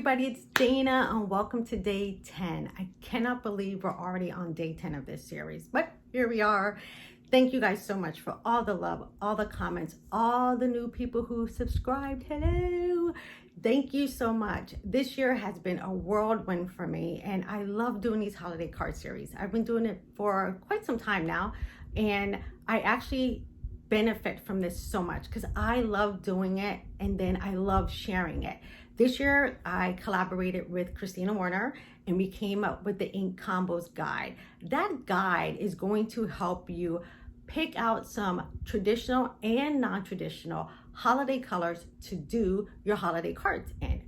everybody, it's Dana and welcome to day 10. I cannot believe we're already on day 10 of this series, but here we are. Thank you guys so much for all the love, all the comments, all the new people who subscribed. Hello. Thank you so much. This year has been a whirlwind for me and I love doing these holiday card series. I've been doing it for quite some time now and I actually benefit from this so much because I love doing it and then I love sharing it. This year I collaborated with Christina Warner and we came up with the ink combos guide. That guide is going to help you pick out some traditional and non-traditional holiday colors to do your holiday cards in.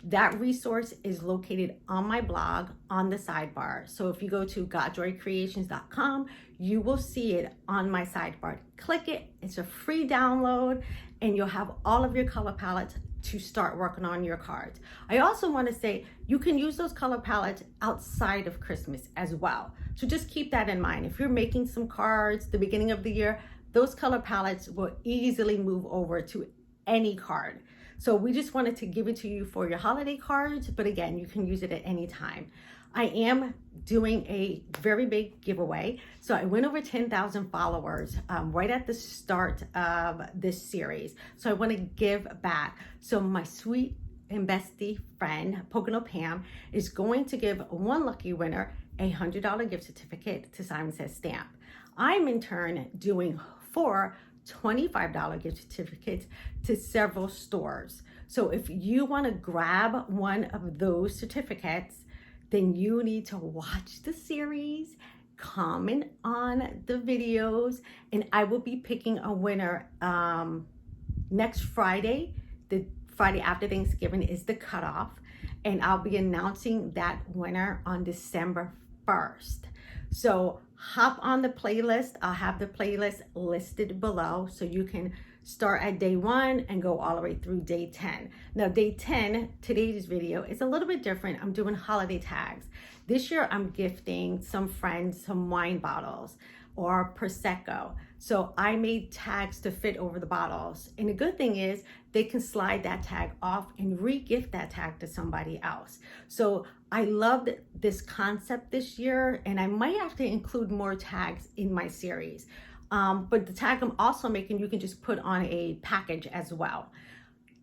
That resource is located on my blog on the sidebar. So if you go to godjoycreations.com, you will see it on my sidebar. Click it, it's a free download, and you'll have all of your color palettes to start working on your cards. I also want to say you can use those color palettes outside of Christmas as well. So just keep that in mind. If you're making some cards the beginning of the year, those color palettes will easily move over to any card. So we just wanted to give it to you for your holiday cards, but again, you can use it at any time. I am doing a very big giveaway. So I went over 10,000 followers right at the start of this series. So I want to give back. So my sweet and bestie friend, Pocono Pam, is going to give one lucky winner a $100 gift certificate to Simon Says Stamp. I'm in turn doing 4 $25 gift certificates to several stores. So if you want to grab one of those certificates, then you need to watch the series, comment on the videos, and I will be picking a winner next Friday. The Friday after Thanksgiving is the cutoff, and I'll be announcing that winner on December 1st. So hop on the playlist. I'll have the playlist listed below so you can start at day 1 and go all the way through day 10. Now day 10, today's video is a little bit different. I'm doing holiday tags. This year I'm gifting some friends some wine bottles or Prosecco. So I made tags to fit over the bottles. And the good thing is they can slide that tag off and re-gift that tag to somebody else. So I loved this concept this year and I might have to include more tags in my series. But the tag I'm also making, you can just put on a package as well.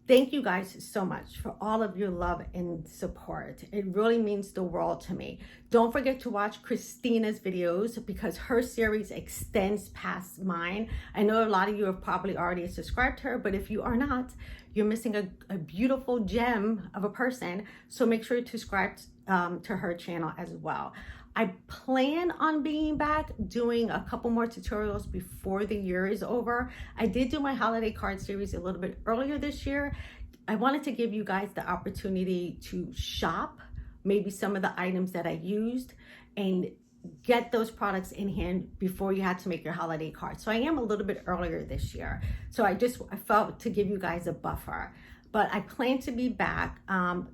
Thank you guys so much for all of your love and support. It really means the world to me. Don't forget to watch Christina's videos because her series extends past mine. I know a lot of you have probably already subscribed to her, but if you are not, you're missing a beautiful gem of a person. So make sure to subscribe to her channel as well. I plan on being back doing a couple more tutorials before the year is over. I did do my holiday card series a little bit earlier this year. I wanted to give you guys the opportunity to shop maybe some of the items that I used and get those products in hand before you had to make your holiday card. So I am a little bit earlier this year. So I felt to give you guys a buffer. But I plan to be back.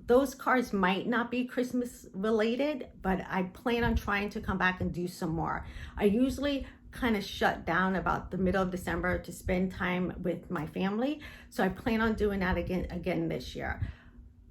Those cards might not be Christmas related, but I plan on trying to come back and do some more. I usually kind of shut down about the middle of December to spend time with my family. So I plan on doing that again this year.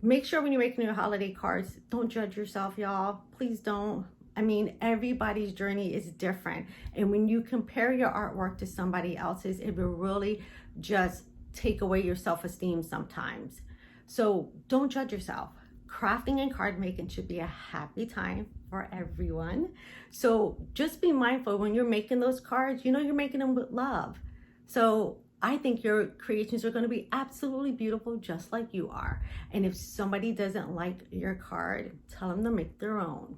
Make sure when you're making your holiday cards, don't judge yourself, y'all. Please don't. I mean, everybody's journey is different. And when you compare your artwork to somebody else's, it will really just take away your self-esteem sometimes. So don't judge yourself. Crafting and card making should be a happy time for everyone. So just be mindful when you're making those cards, you know you're making them with love. So I think your creations are going to be absolutely beautiful just like you are. And if somebody doesn't like your card, tell them to make their own.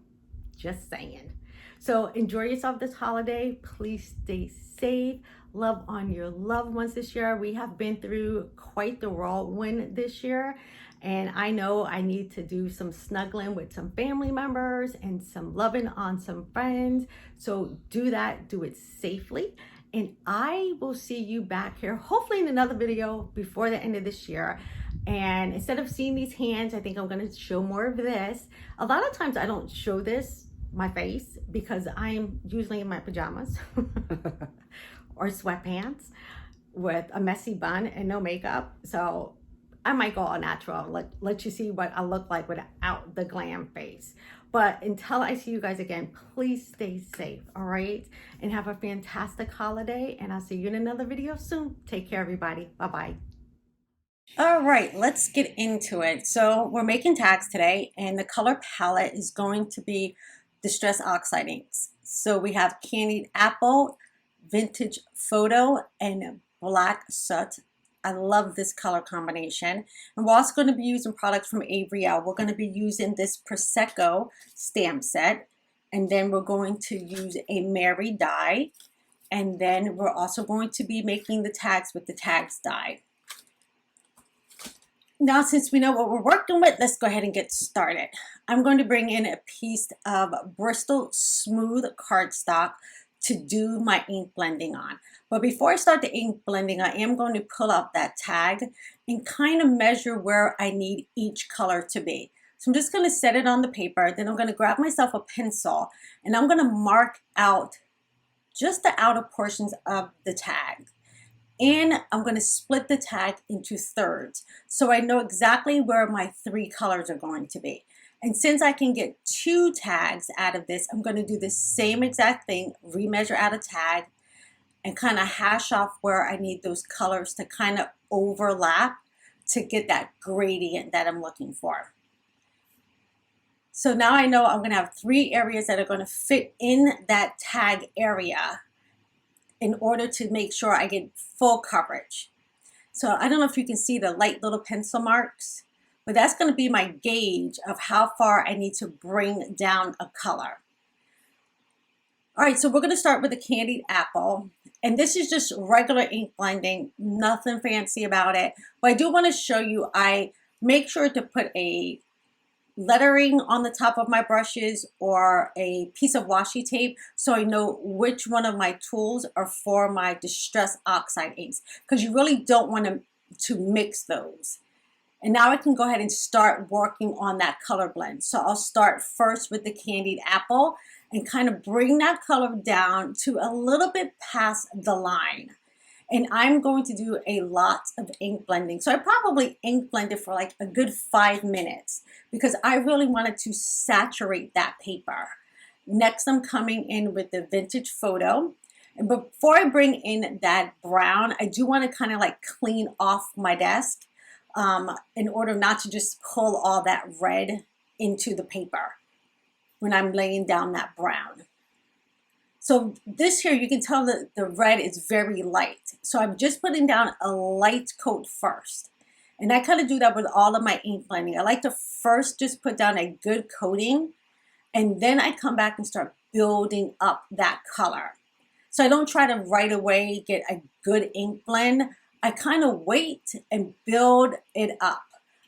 Just saying. So enjoy yourself this holiday. Please stay safe. Love on your loved ones this year. We have been through quite the whirlwind this year. And I know I need to do some snuggling with some family members and some loving on some friends. So do that, do it safely. And I will see you back here, hopefully in another video before the end of this year. And instead of seeing these hands, I think I'm gonna show more of this. A lot of times I don't show this, my face, because I'm usually in my pajamas or sweatpants with a messy bun and no makeup. So I might go all natural, let you see what I look like without the glam face. But until I see you guys again, please stay safe, all right? And have a fantastic holiday, and I'll see you in another video soon. Take care, everybody. Bye-bye. All right, let's get into it. So we're making tags today, and the color palette is going to be Distress Oxide inks. So we have Candied Apple, Vintage Photo, and Black Soot. I love this color combination. And we're also going to be using products from Avery Elle. We're going to be using this Prosecco stamp set, and then we're going to use a Mary die, and then we're also going to be making the tags with the tags die. Now, since we know what we're working with, let's go ahead and get started. I'm going to bring in a piece of Bristol Smooth cardstock to do my ink blending on. But before I start the ink blending, I am going to pull out that tag and kind of measure where I need each color to be. So I'm just going to set it on the paper. Then I'm going to grab myself a pencil, and I'm going to mark out just the outer portions of the tag. And I'm going to split the tag into thirds, so I know exactly where my 3 colors are going to be. And since I can get 2 tags out of this, I'm going to do the same exact thing, remeasure out a tag, and kind of hash off where I need those colors to kind of overlap to get that gradient that I'm looking for. So now I know I'm going to have 3 areas that are going to fit in that tag area in order to make sure I get full coverage. So I don't know if you can see the light little pencil marks, but that's going to be my gauge of how far I need to bring down a color. All right, so we're going to start with the Candied Apple, and this is just regular ink blending, nothing fancy about it. But I do want to show you, I make sure to put a lettering on the top of my brushes or a piece of washi tape so I know which one of my tools are for my Distress Oxide inks, because you really don't want to mix those. And now I can go ahead and start working on that color blend. So I'll start first with the Candied Apple and kind of bring that color down to a little bit past the line. And I'm going to do a lot of ink blending. So I probably ink blended for like a good 5 minutes because I really wanted to saturate that paper. Next, I'm coming in with the Vintage Photo. And before I bring in that brown, I do want to kind of like clean off my desk in order not to just pull all that red into the paper when I'm laying down that brown. So this here, you can tell that the red is very light. So I'm just putting down a light coat first. And I kind of do that with all of my ink blending. I like to first just put down a good coating, and then I come back and start building up that color. So I don't try to right away get a good ink blend. I kind of wait and build it up.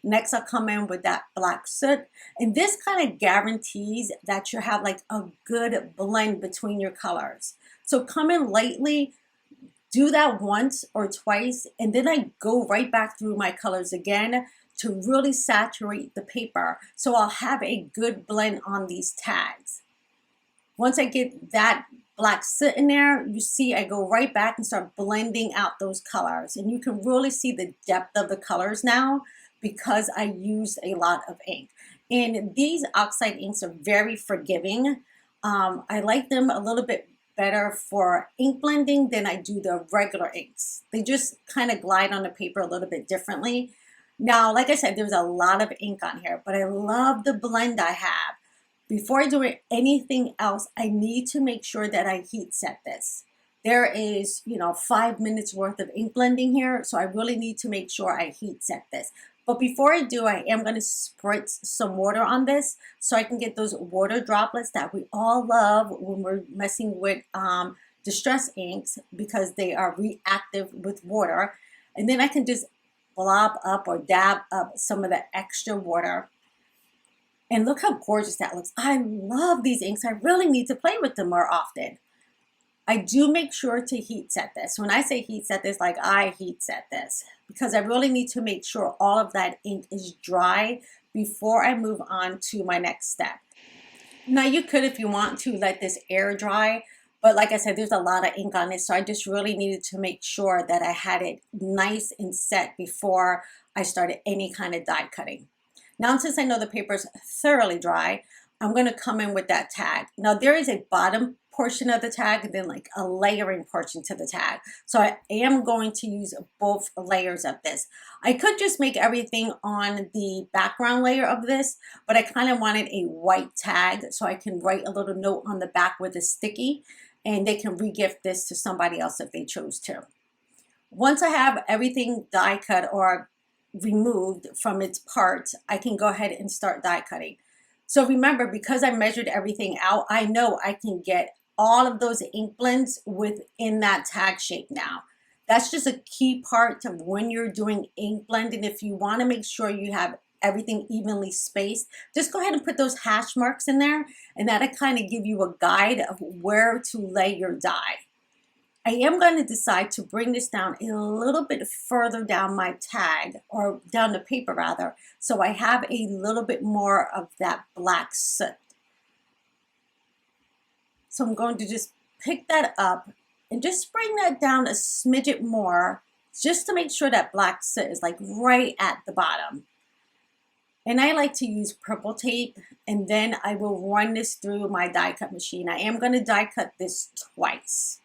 Next, I'll come in with that Black Soot. And this kind of guarantees that you have like a good blend between your colors. So come in lightly, do that once or twice, and then I go right back through my colors again to really saturate the paper. So I'll have a good blend on these tags. Once I get that Black Soot in there, you see I go right back and start blending out those colors. And you can really see the depth of the colors now, because I used a lot of ink. And these oxide inks are very forgiving. I like them a little bit better for ink blending than I do the regular inks. They just kind of glide on the paper a little bit differently. Now, like I said, there's a lot of ink on here, but I love the blend I have. Before I do anything else, I need to make sure that I heat set this. There is, 5 minutes worth of ink blending here, so I really need to make sure I heat set this. But before I do, I am going to spritz some water on this so I can get those water droplets that we all love when we're messing with distress inks, because they are reactive with water. And then I can just blob up or dab up some of the extra water. And look how gorgeous that looks. I love these inks. I really need to play with them more often. I do make sure to heat set this. When I say heat set this, like I heat set this, because I really need to make sure all of that ink is dry before I move on to my next step. Now you could, if you want to, let this air dry, but like I said, there's a lot of ink on it, so I just really needed to make sure that I had it nice and set before I started any kind of die cutting. Now, since I know the paper is thoroughly dry, I'm going to come in with that tag. Now, there is a bottom portion of the tag and then like a layering portion to the tag. So I am going to use both layers of this. I could just make everything on the background layer of this, but I kind of wanted a white tag so I can write a little note on the back with a sticky, and they can regift this to somebody else if they chose to. Once I have everything die cut or removed from its parts, I can go ahead and start die cutting. So remember, because I measured everything out, I know I can get all of those ink blends within that tag shape now. That's just a key part of when you're doing ink blending. If you want to make sure you have everything evenly spaced, just go ahead and put those hash marks in there, and that'll kind of give you a guide of where to lay your die. I am going to decide to bring this down a little bit further down my tag, or down the paper rather, so I have a little bit more of that black soot. So I'm going to just pick that up and just bring that down a smidget more, just to make sure that black soot is like right at the bottom. And I like to use purple tape, and then I will run this through my die cut machine. I am going to die cut this twice.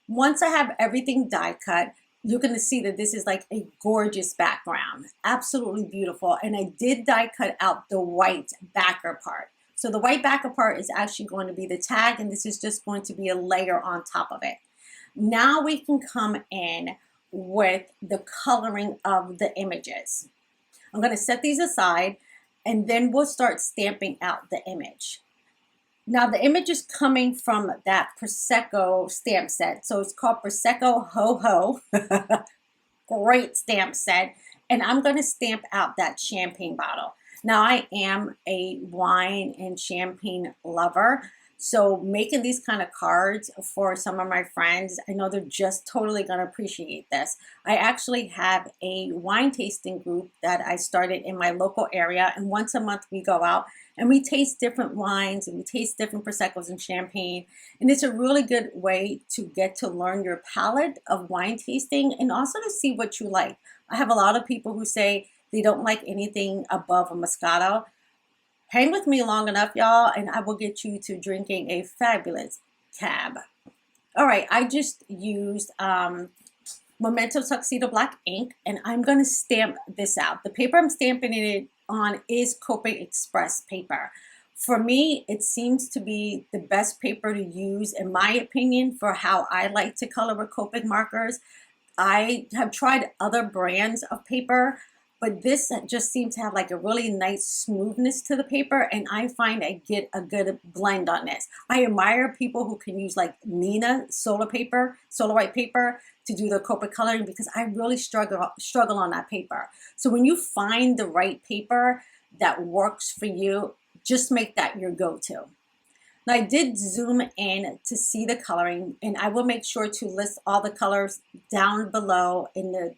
Once I have everything die cut, you're going to see that this is like a gorgeous background. Absolutely beautiful. And I did die cut out the white backer part. So the white backer part is actually going to be the tag, and this is just going to be a layer on top of it. Now we can come in with the coloring of the images. I'm going to set these aside, and then we'll start stamping out the image. Now the image is coming from that Prosecco stamp set. So it's called Prosecco-Ho-Ho. Great stamp set. And I'm going to stamp out that champagne bottle. Now I am a wine and champagne lover. So making these kind of cards for some of my friends, I know they're just totally going to appreciate this. I actually have a wine tasting group that I started in my local area. And once a month we go out and we taste different wines, and we taste different Proseccos and champagne. And it's a really good way to get to learn your palette of wine tasting, and also to see what you like. I have a lot of people who say they don't like anything above a Moscato. Hang with me long enough, y'all, and I will get you to drinking a fabulous cab. All right, I just used Memento Tuxedo Black ink, and I'm going to stamp this out. The paper I'm stamping it on is Copic Express paper. For me, it seems to be the best paper to use, in my opinion, for how I like to color with Copic markers. I have tried other brands of paper, but this just seems to have like a really nice smoothness to the paper, and I find I get a good blend on this. I admire people who can use like Nina solar white paper to do the Copic coloring, because I really struggle on that paper. So when you find the right paper that works for you, just make that your go-to. Now I did zoom in to see the coloring, and I will make sure to list all the colors down below in the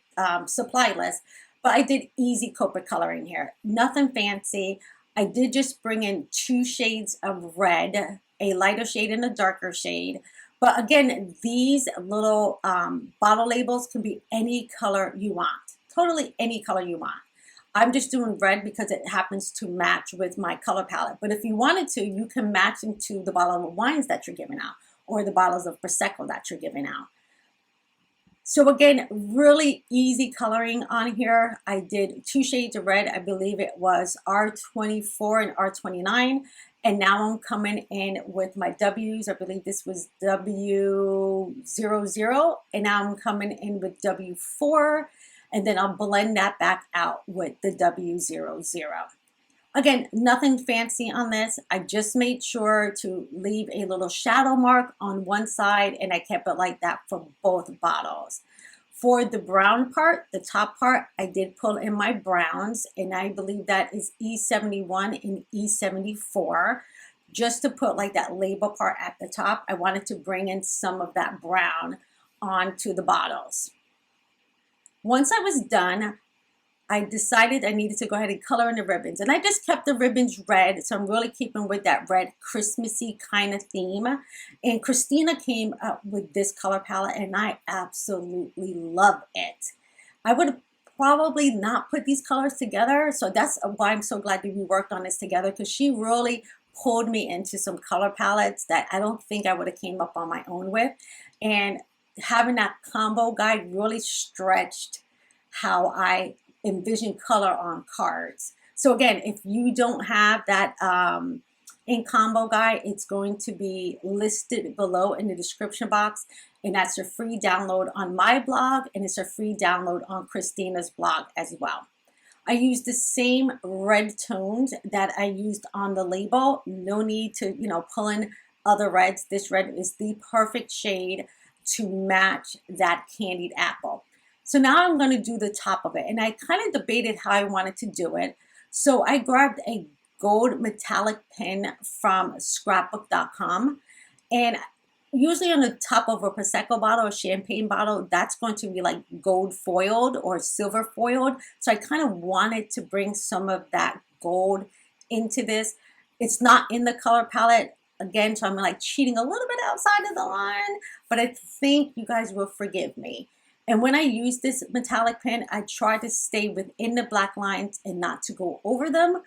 supply list. But I did easy Copic coloring here, nothing fancy. I did just bring in 2 shades of red, a lighter shade and a darker shade. But again, these little bottle labels can be any color you want, totally any color you want. I'm just doing red because it happens to match with my color palette. But if you wanted to, you can match them to the bottle of wines that you're giving out, or the bottles of Prosecco that you're giving out. So again, really easy coloring on here. I did 2 shades of red. I believe it was R24 and R29. And now I'm coming in with my W's. I believe this was W00. And now I'm coming in with W4. And then I'll blend that back out with the W00. Again, nothing fancy on this. I just made sure to leave a little shadow mark on one side, and I kept it like that for both bottles. For the brown part, the top part, I did pull in my browns, and I believe that is E71 and E74. Just to put like that label part at the top, I wanted to bring in some of that brown onto the bottles. Once I was done, I decided I needed to go ahead and color in the ribbons. And I just kept the ribbons red, so I'm really keeping with that red Christmassy kind of theme. And Christina came up with this color palette, and I absolutely love it. I would probably not put these colors together. So that's why I'm so glad that we worked on this together, because she really pulled me into some color palettes that I don't think I would have came up on my own with. And having that combo guide really stretched how I envision color on cards. So again, if you don't have that in combo guide, it's going to be listed below in the description box, and that's a free download on my blog, and it's a free download on Christina's blog as well. I used the same red tones that I used on the label. No need to, pull in other reds. This red is the perfect shade to match that candied apple. So now I'm going to do the top of it, and I kind of debated how I wanted to do it. So I grabbed a gold metallic pen from scrapbook.com, and usually on the top of a Prosecco bottle or champagne bottle, that's going to be like gold foiled or silver foiled. So I kind of wanted to bring some of that gold into this. It's not in the color palette again, so I'm like cheating a little bit outside of the line, but I think you guys will forgive me. And when I use this metallic pen, I try to stay within the black lines and not to go over them,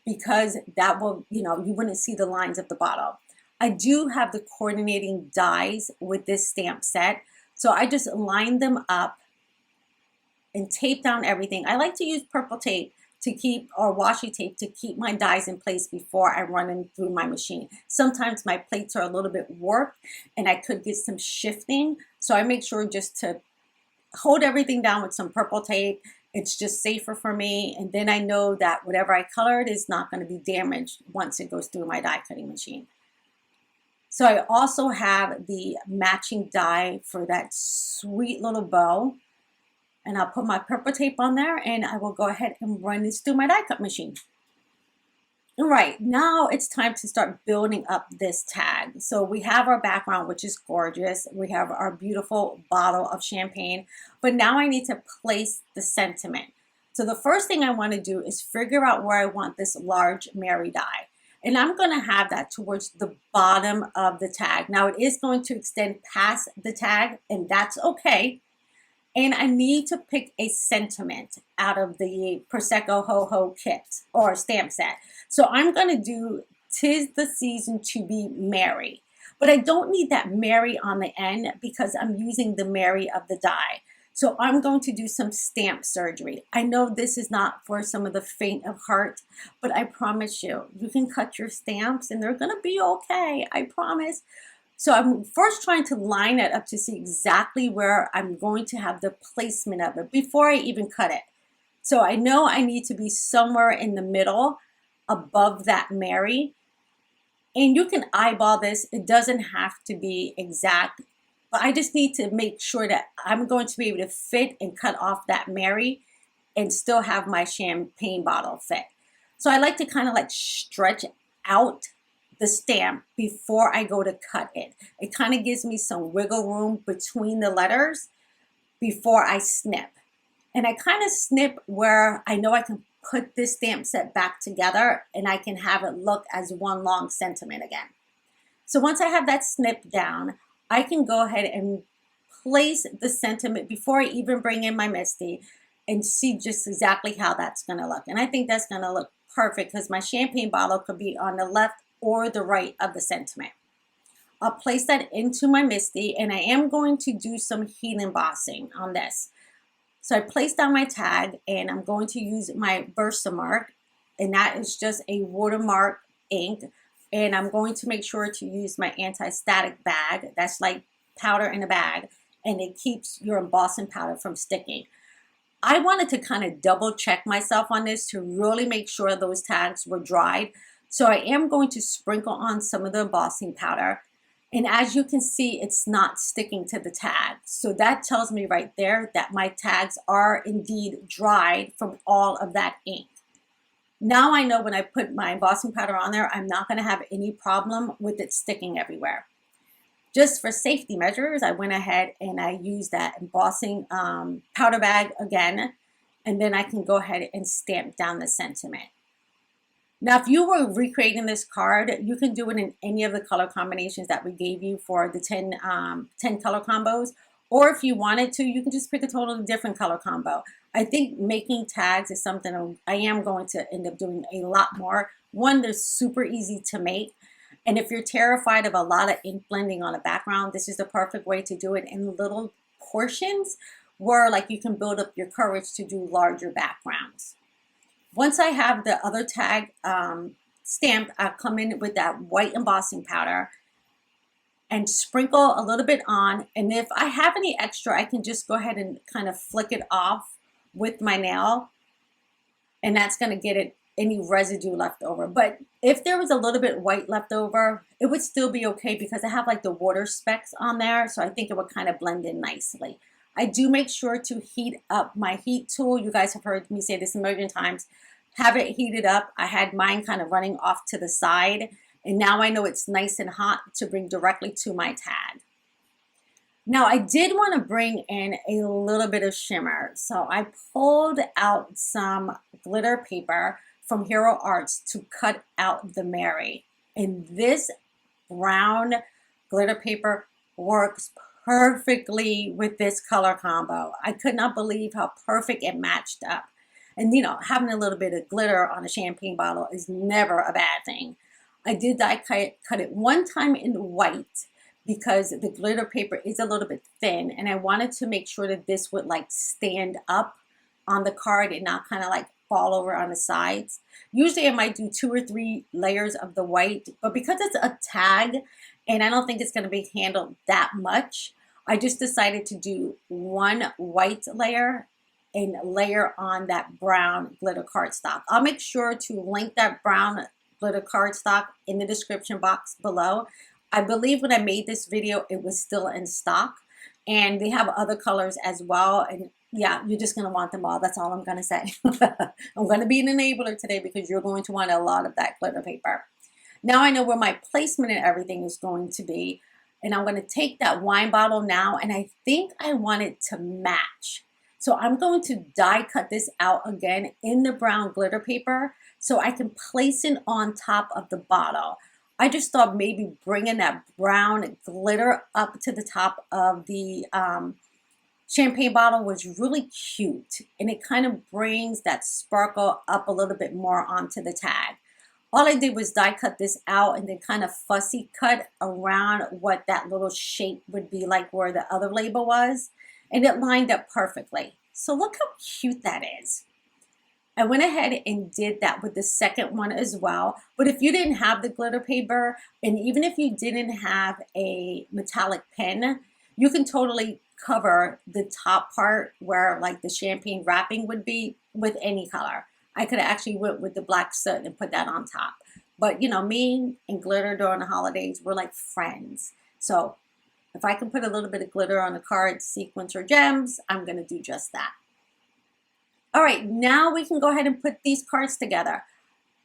because that will, you wouldn't see the lines of the bottle. I do have the coordinating dies with this stamp set. So I just line them up and tape down everything. I like to use purple tape to keep, or washi tape to keep my dies in place before I run them through my machine. Sometimes my plates are a little bit warped and I could get some shifting. So I make sure just to hold everything down with some purple tape. It's just safer for me. And then I know that whatever I colored is not going to be damaged once it goes through my die cutting machine. So I also have the matching die for that sweet little bow. And I'll put my purple tape on there, and I will go ahead and run this through my die cut machine. All right, now it's time to start building up this tag. So we have our background, which is gorgeous. We have our beautiful bottle of champagne, but now I need to place the sentiment. So the first thing I want to do is figure out where I want this large Mary die. And I'm going to have that towards the bottom of the tag. Now it is going to extend past the tag, and that's okay. And I need to pick a sentiment out of the Prosecco-Ho-Ho kit or stamp set. So I'm going to do "'Tis the season to be merry." But I don't need that Mary on the end because I'm using the Mary of the die. So I'm going to do some stamp surgery. I know this is not for some of the faint of heart, but I promise you, you can cut your stamps and they're going to be okay. I promise. So I'm first trying to line it up to see exactly where I'm going to have the placement of it before I even cut it. So I know I need to be somewhere in the middle above that Mary. And you can eyeball this. It doesn't have to be exact. But I just need to make sure that I'm going to be able to fit and cut off that Mary and still have my champagne bottle fit. So I like to kind of like stretch out the stamp before I go to cut it. It kind of gives me some wiggle room between the letters before I snip. And I kind of snip where I know I can put this stamp set back together and I can have it look as one long sentiment again. So once I have that snip down, I can go ahead and place the sentiment before I even bring in my Misty and see just exactly how that's going to look. And I think that's going to look perfect because my champagne bottle could be on the left or the right of the sentiment. I'll place that into my Misty, and I am going to do some heat embossing on this. So I place down my tag, and I'm going to use my Versamark, and that is just a watermark ink. And I'm going to make sure to use my anti-static bag. That's like powder in a bag, and it keeps your embossing powder from sticking. I wanted to kind of double check myself on this to really make sure those tags were dried. So I am going to sprinkle on some of the embossing powder. And as you can see, it's not sticking to the tag. So that tells me right there that my tags are indeed dried from all of that ink. Now I know when I put my embossing powder on there, I'm not going to have any problem with it sticking everywhere. Just for safety measures, I went ahead and I used that embossing powder bag again, and then I can go ahead and stamp down the sentiment. Now, if you were recreating this card, you can do it in any of the color combinations that we gave you for the 10 color combos, Or if you wanted to, you can just pick a totally different color combo. I think making tags is something I am going to end up doing a lot more. One, they're super easy to make. And if you're terrified of a lot of ink blending on a background, this is the perfect way to do it in little portions where like you can build up your courage to do larger backgrounds. Once I have the other tag stamped, I'll come in with that white embossing powder and sprinkle a little bit on. And if I have any extra, I can just go ahead and kind of flick it off with my nail. And that's going to get it any residue left over. But if there was a little bit white left over, it would still be okay because I have like the water specks on there. So I think it would kind of blend in nicely. I do make sure to heat up my heat tool. You guys have heard me say this a million times. Have it heated up. I had mine kind of running off to the side. And now I know it's nice and hot to bring directly to my tag. Now I did want to bring in a little bit of shimmer. So I pulled out some glitter paper from Hero Arts to cut out the Mary. And this brown glitter paper works perfectly with this color combo. I could not believe how perfect it matched up. And you know, having a little bit of glitter on a champagne bottle is never a bad thing. I did die cut it one time in white because the glitter paper is a little bit thin and I wanted to make sure that this would like stand up on the card and not kind of like fall over on the sides. Usually I might do 2 or 3 layers of the white, but because it's a tag and I don't think it's going to be handled that much, I just decided to do 1 white layer and layer on that brown glitter cardstock. I'll make sure to link that brown glitter cardstock in the description box below. I believe when I made this video, it was still in stock and they have other colors as well. And yeah, you're just going to want them all. That's all I'm going to say. I'm going to be an enabler today because you're going to want a lot of that glitter paper. Now I know where my placement and everything is going to be. And I'm going to take that wine bottle now and I think I want it to match. So I'm going to die cut this out again in the brown glitter paper so I can place it on top of the bottle. I just thought maybe bringing that brown glitter up to the top of the champagne bottle was really cute. And it kind of brings that sparkle up a little bit more onto the tag. All I did was die cut this out and then kind of fussy cut around what that little shape would be like where the other label was. And it lined up perfectly. So look how cute that is. I went ahead and did that with the second one as well. But if you didn't have the glitter paper, and even if you didn't have a metallic pen, you can totally cover the top part where like the champagne wrapping would be with any color. I could have actually went with the black soot and put that on top. But you know, me and glitter during the holidays, we're like friends. So if I can put a little bit of glitter on the card, sequins or gems, I'm going to do just that. All right, now we can go ahead and put these cards together.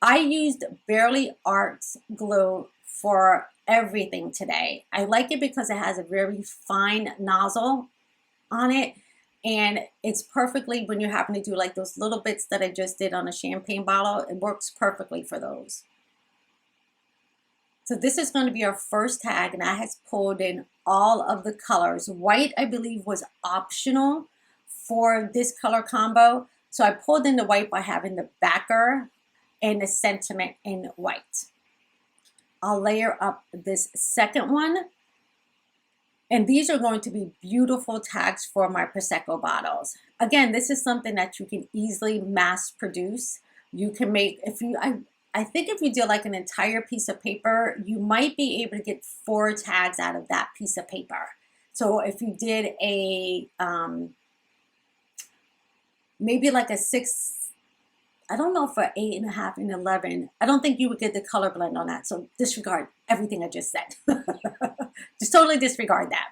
I used Barely Arts glue for everything today. I like it because it has a very fine nozzle on it. And it's perfectly when you're having to do like those little bits that I just did on a champagne bottle. It works perfectly for those. So this is going to be our first tag, and I has pulled in all of the colors. White, I believe, was optional for this color combo. So I pulled in the white by having the backer and the sentiment in white. I'll layer up this second one. And these are going to be beautiful tags for my Prosecco bottles. Again, this is something that you can easily mass produce. You can make, I think if you did like an entire piece of paper, you might be able to get 4 tags out of that piece of paper. So if you did a, maybe like a 6, I don't know for 8.5 and 11, I don't think you would get the color blend on that. So disregard everything I just said. Just totally disregard that.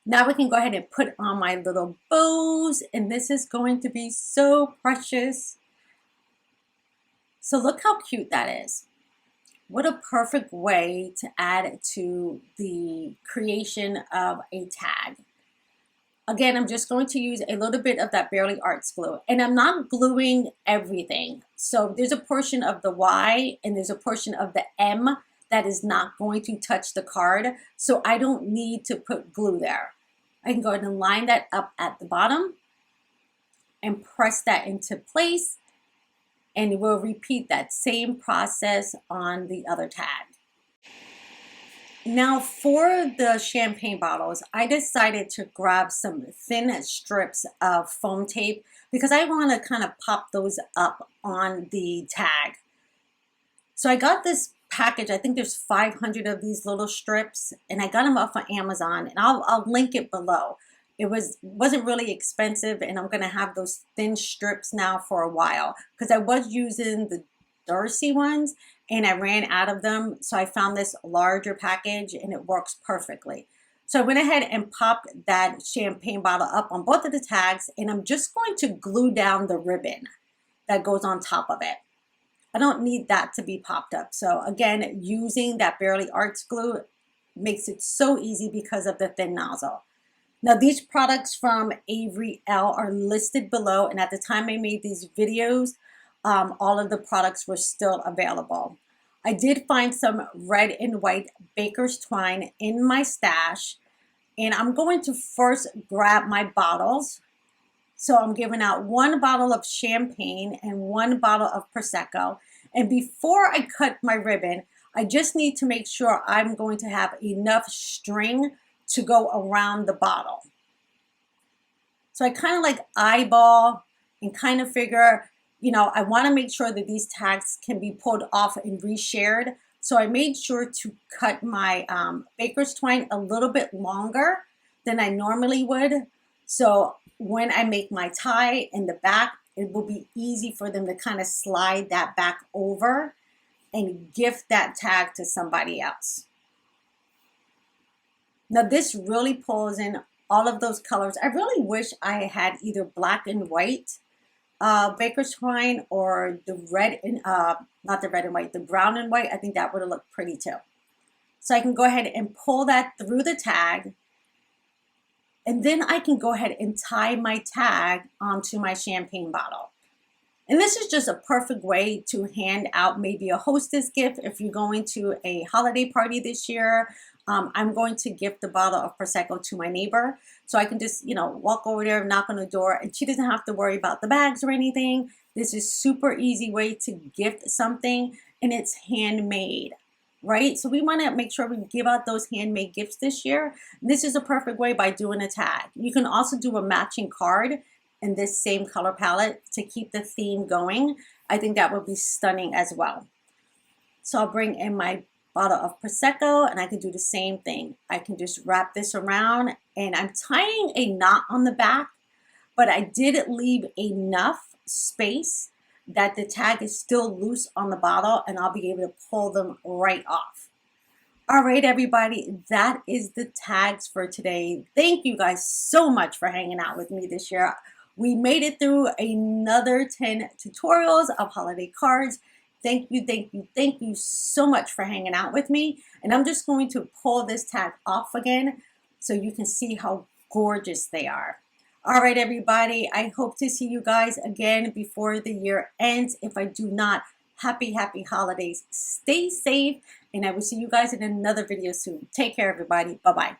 Now we can go ahead and put on my little bows, and this is going to be so precious. So look how cute that is. What a perfect way to add to the creation of a tag. Again, I'm just going to use a little bit of that Barely Arts glue, and I'm not gluing everything. So there's a portion of the Y and there's a portion of the M that is not going to touch the card. So I don't need to put glue there. I can go ahead and line that up at the bottom and press that into place, and we'll repeat that same process on the other tag. Now for the champagne bottles, I decided to grab some thin strips of foam tape because I want to kind of pop those up on the tag. So I got this package, I think there's 500 of these little strips, and I got them off of Amazon, and I'll link it below. It wasn't really expensive, and I'm gonna have those thin strips now for a while because I was using the Darcy ones and I ran out of them. So I found this larger package and it works perfectly. So I went ahead and popped that champagne bottle up on both of the tags, and I'm just going to glue down the ribbon that goes on top of it. I don't need that to be popped up. So again, using that Barely Arts glue makes it so easy because of the thin nozzle. Now these products from Avery Elle are listed below, and at the time I made these videos, all of the products were still available. I did find some red and white baker's twine in my stash, and I'm going to first grab my bottles. So I'm giving out 1 bottle of champagne and 1 bottle of Prosecco. And before I cut my ribbon, I just need to make sure I'm going to have enough string to go around the bottle. So I kind of like eyeball and kind of figure, you know, I want to make sure that these tags can be pulled off and reshared. So I made sure to cut my baker's twine a little bit longer than I normally would. So when I make my tie in the back, it will be easy for them to kind of slide that back over and gift that tag to somebody else. Now this really pulls in all of those colors. I really wish I had either black and white baker's twine or the red and not the red and white, the brown and white. I think that would have looked pretty too. So I can go ahead and pull that through the tag, and then I can go ahead and tie my tag onto my champagne bottle. And this is just a perfect way to hand out maybe a hostess gift if you're going to a holiday party this year. I'm going to gift the bottle of Prosecco to my neighbor. So I can just, you know, walk over there, knock on the door, and she doesn't have to worry about the bags or anything. This is super easy way to gift something, and it's handmade, right? So we want to make sure we give out those handmade gifts this year. This is a perfect way by doing a tag. You can also do a matching card in this same color palette to keep the theme going. I think that would be stunning as well. So I'll bring in my bottle of Prosecco, and I can do the same thing. I can just wrap this around, and I'm tying a knot on the back, but I did leave enough space that the tag is still loose on the bottle, and I'll be able to pull them right off. All right, everybody, that is the tags for today. Thank you guys so much for hanging out with me this year. We made it through another 10 tutorials of holiday cards. Thank you, thank you, thank you so much for hanging out with me. And I'm just going to pull this tag off again so you can see how gorgeous they are. All right, everybody, I hope to see you guys again before the year ends. If I do not, happy holidays. Stay safe, and I will see you guys in another video soon. Take care, everybody. Bye-bye.